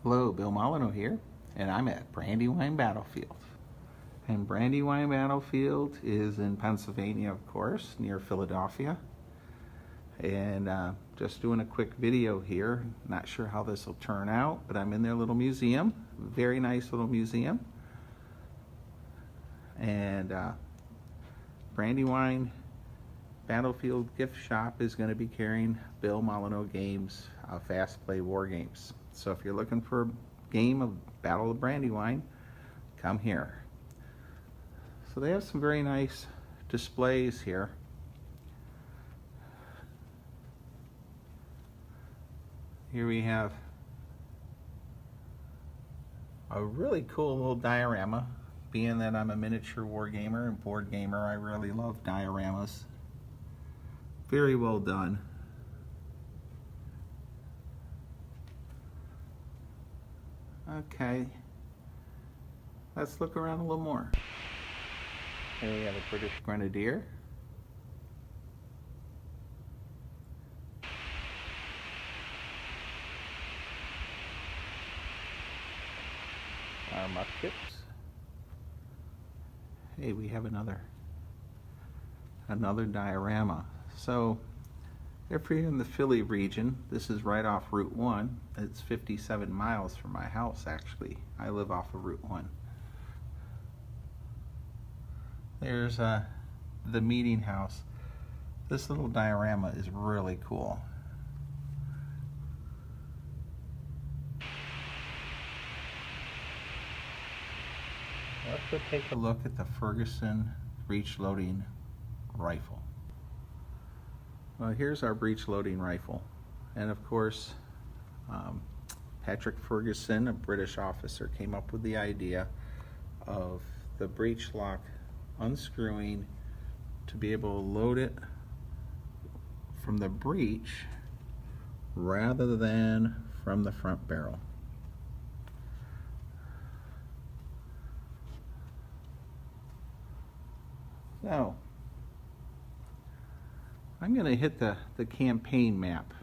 Hello, Bill Molyneux here, and I'm at Brandywine Battlefield. And Brandywine Battlefield is in Pennsylvania, of course, near Philadelphia. And just doing a quick video here. Not sure how this will turn out, but I'm in their little museum. Very nice little museum. And Brandywine Battlefield gift shop is going to be carrying Bill Molyneux games, fast play war games. So if you're looking for a game of Battle of Brandywine, come here. So they have some very nice displays here. Here we have a really cool little diorama. Being that I'm a miniature war gamer and board gamer, I really love dioramas. Very well done. Okay, let's look around a little more. Here we have a British Grenadier. Our muskets. Hey, we have another diorama. So if you're in the Philly region, this is right off Route 1. It's 57 miles from my house, actually. I live off of Route 1. There's the meeting house. This little diorama is really cool. Let's go take a look at the Ferguson breech loading rifle. Well, here's our breech loading rifle. And of course, Patrick Ferguson, a British officer, came up with the idea of the breech lock unscrewing to be able to load it from the breech rather than from the front barrel. So I'm going to hit the campaign map.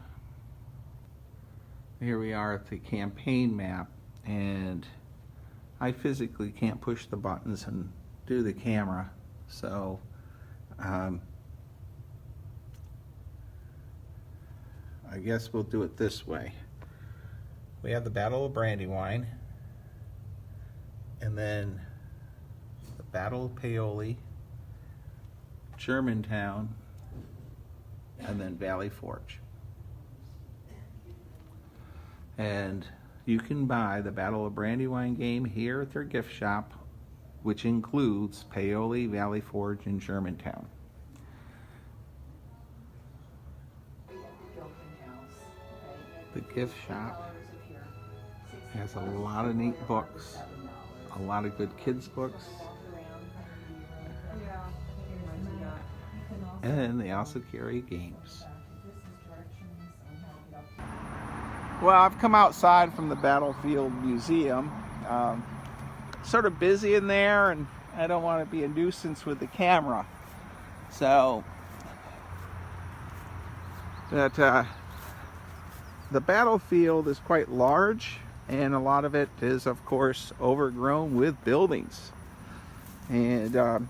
Here we are at the campaign map, and I physically can't push the buttons and do the camera, so I guess we'll do it this way. We have the Battle of Brandywine, and then the Battle of Paoli, Germantown, and then Valley Forge. And you can buy the Battle of Brandywine game here at their gift shop, which includes Paoli, Valley Forge, and Germantown. The gift shop has a lot of neat books, a lot of good kids books, and they also carry games. Well, I've come outside from the Battlefield Museum. Sort of busy in there, and I don't want to be a nuisance with the camera. So, the battlefield is quite large, and a lot of it is, of course, overgrown with buildings. And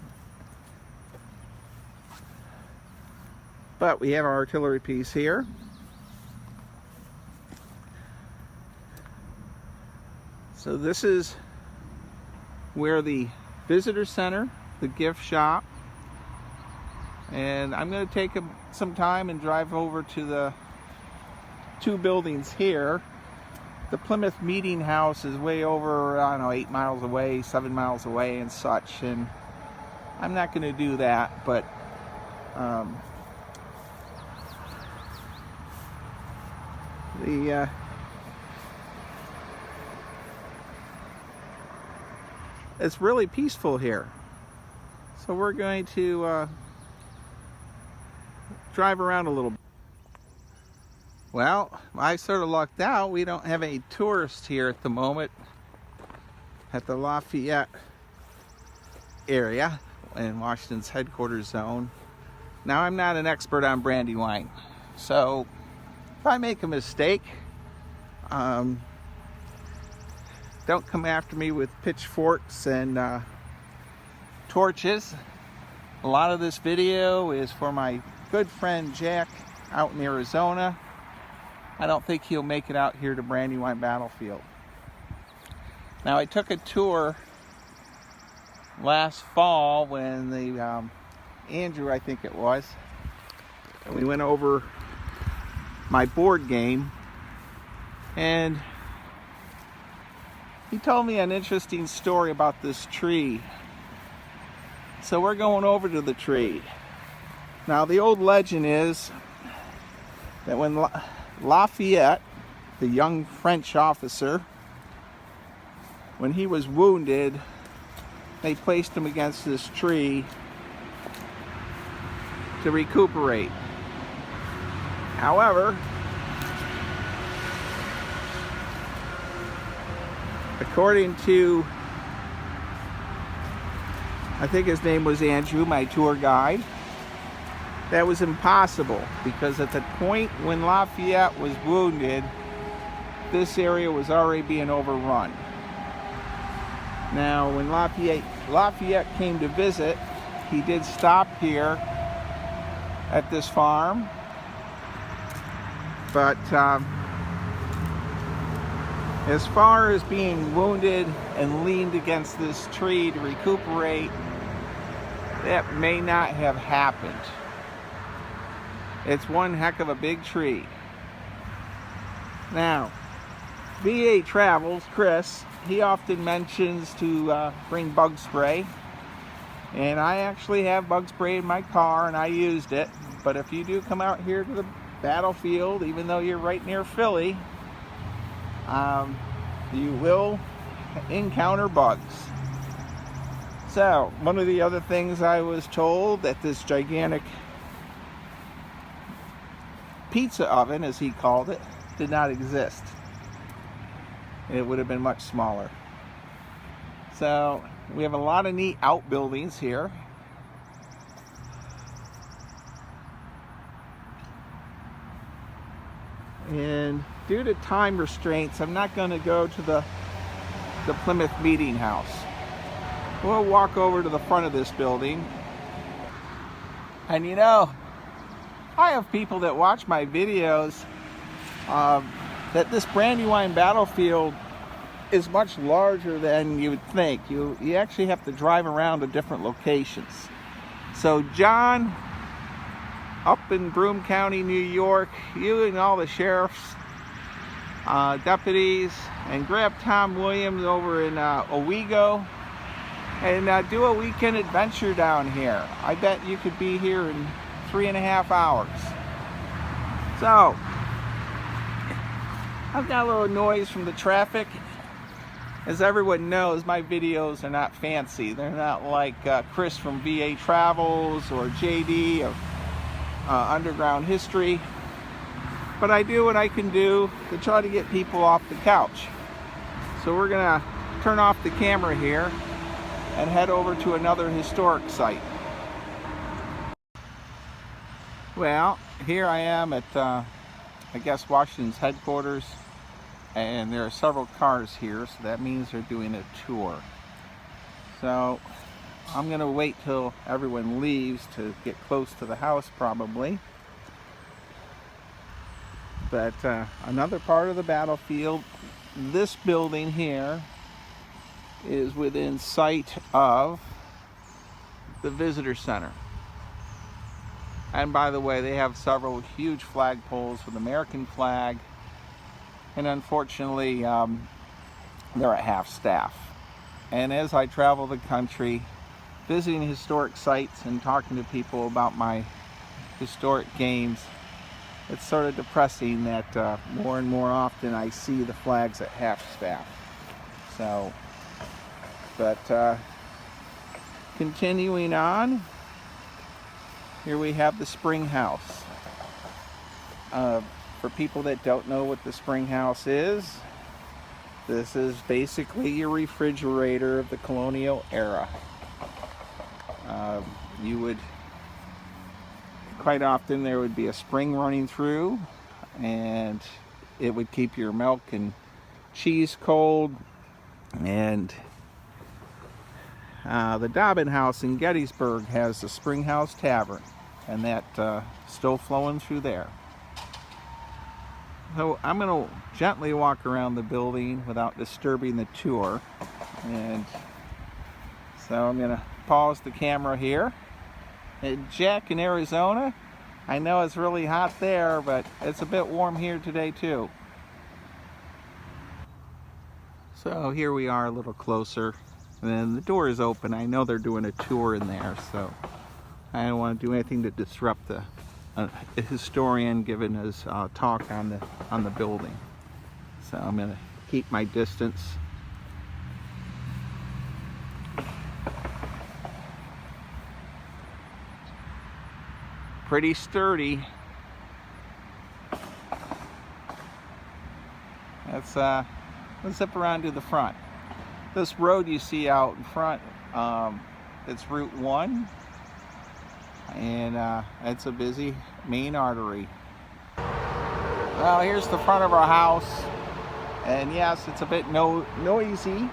but we have our artillery piece here. So this is where the visitor center, the gift shop, and I'm going to take some time and drive over to the two buildings here. The Plymouth Meeting House is way over, I don't know, 8 miles away, 7 miles away and such, and I'm not going to do that, but it's really peaceful here. So we're going to drive around a little bit. Well, I sort of lucked out. We don't have any tourists here at the moment at the Lafayette area in Washington's headquarters zone. Now, I'm not an expert on Brandywine, so if I make a mistake, don't come after me with pitchforks and torches. A lot of this video is for my good friend Jack out in Arizona. I don't think he'll make it out here to Brandywine Battlefield. Now, I took a tour last fall when the Andrew, I think it was, and we went over my board game, and he told me an interesting story about this tree. So we're going over to the tree. Now, the old legend is that when Lafayette, the young French officer, when he was wounded, they placed him against this tree to recuperate. However, according to, I think his name was Andrew, my tour guide, that was impossible, because at the point when Lafayette was wounded, this area was already being overrun. Now, when Lafayette came to visit, he did stop here at this farm, but as far as being wounded and leaned against this tree to recuperate, that may not have happened. It's one heck of a big tree. Now, VA Travels, Chris, he often mentions to bring bug spray. And I actually have bug spray in my car, and I used it. But if you do come out here to the battlefield, even though you're right near Philly, you will encounter bugs. So, one of the other things I was told, that this gigantic pizza oven, as he called it, did not exist. It would have been much smaller. So, we have a lot of neat outbuildings here. And due to time restraints, I'm not going to go to the Plymouth Meetinghouse. We'll walk over to the front of this building. And you know, I have people that watch my videos that this Brandywine Battlefield is much larger than you would think. You actually have to drive around to different locations. So John, up in Broome County, New York, you and all the sheriffs, deputies, and grab Tom Williams over in Owego and do a weekend adventure down here. I bet you could be here in 3.5 hours. So, I've got a little noise from the traffic. As everyone knows, my videos are not fancy. They're not like Chris from VA Travels or JD or Underground History. But I do what I can do to try to get people off the couch. So we're going to turn off the camera here and head over to another historic site. Well, here I am at, I guess, Washington's headquarters. And there are several cars here, so that means they're doing a tour. So I'm going to wait till everyone leaves to get close to the house, probably. But another part of the battlefield, this building here is within sight of the visitor center. And by the way, they have several huge flagpoles with American flag. And unfortunately, they're at half staff. And as I travel the country, visiting historic sites and talking to people about my historic games, it's sort of depressing that more and more often I see the flags at half staff. So, but continuing on, here we have the spring house. For people that don't know what the spring house is, this is basically your refrigerator of the colonial era. You would, quite often there would be a spring running through, and it would keep your milk and cheese cold. And the Dobbin House in Gettysburg has the Spring House Tavern, and that still flowing through there. So I'm going to gently walk around the building without disturbing the tour. And so I'm going to pause the camera here. And Jack in Arizona, I know it's really hot there, but it's a bit warm here today too. So here we are a little closer, and the door is open. I know they're doing a tour in there, so I don't want to do anything to disrupt the a historian giving his talk on the building. So I'm going to keep my distance. Pretty sturdy. Let's zip around to the front. This road you see out in front, it's Route 1, and it's a busy main artery. Well, here's the front of our house, and yes, it's a bit noisy.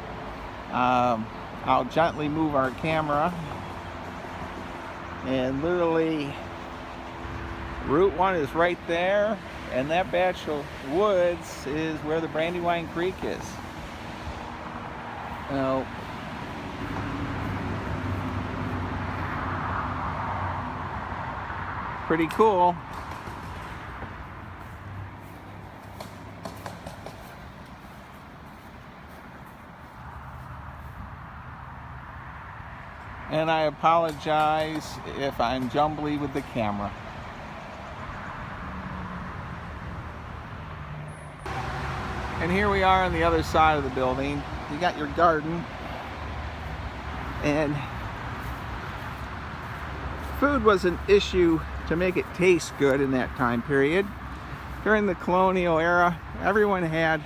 I'll gently move our camera, and literally Route 1 is right there, and that batch of woods is where the Brandywine Creek is. Now, pretty cool. And I apologize if I'm jumbly with the camera. And here we are on the other side of the building. You got your garden, and food was an issue to make it taste good in that time period. During the colonial era, everyone had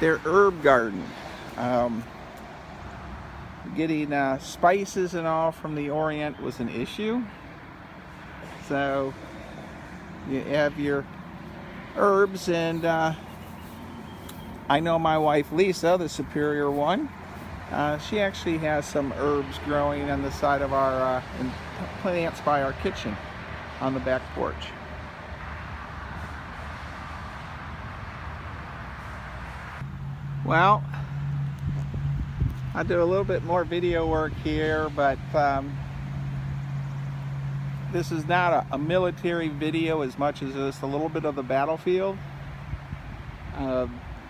their herb garden. Getting spices and all from the Orient was an issue. So you have your herbs, and I know my wife Lisa, the superior one, she actually has some herbs growing on the side of our plants by our kitchen on the back porch. Well, I'll do a little bit more video work here, but this is not a military video as much as just a little bit of the battlefield.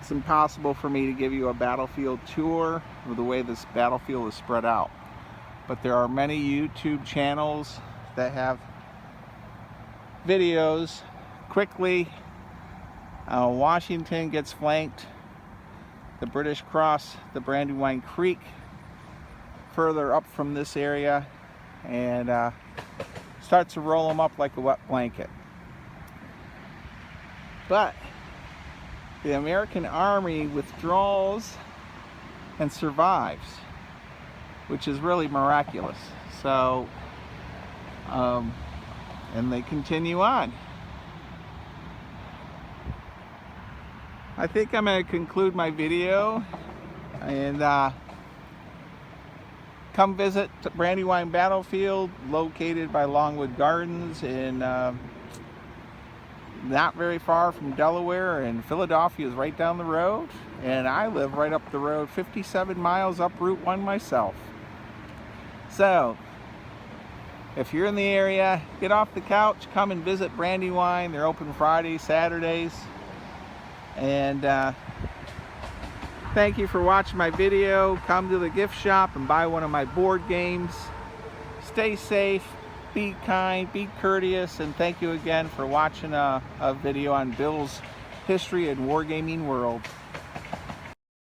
It's impossible for me to give you a battlefield tour of the way this battlefield is spread out. But there are many YouTube channels that have videos. Quickly, Washington gets flanked. The British cross the Brandywine Creek further up from this area, and starts to roll them up like a wet blanket. But the American Army withdraws and survives, which is really miraculous. So, and they continue on. I think I'm going to conclude my video, and come visit Brandywine Battlefield, located by Longwood Gardens in not very far from Delaware, and Philadelphia is right down the road, and I live right up the road, 57 miles up Route 1 myself. So if you're in the area, get off the couch, come and visit Brandywine. They're open Fridays, Saturdays. And thank you for watching my video. Come to the gift shop and buy one of my board games. Stay safe, be kind, be courteous, and thank you again for watching a video on Bill's History and Wargaming World.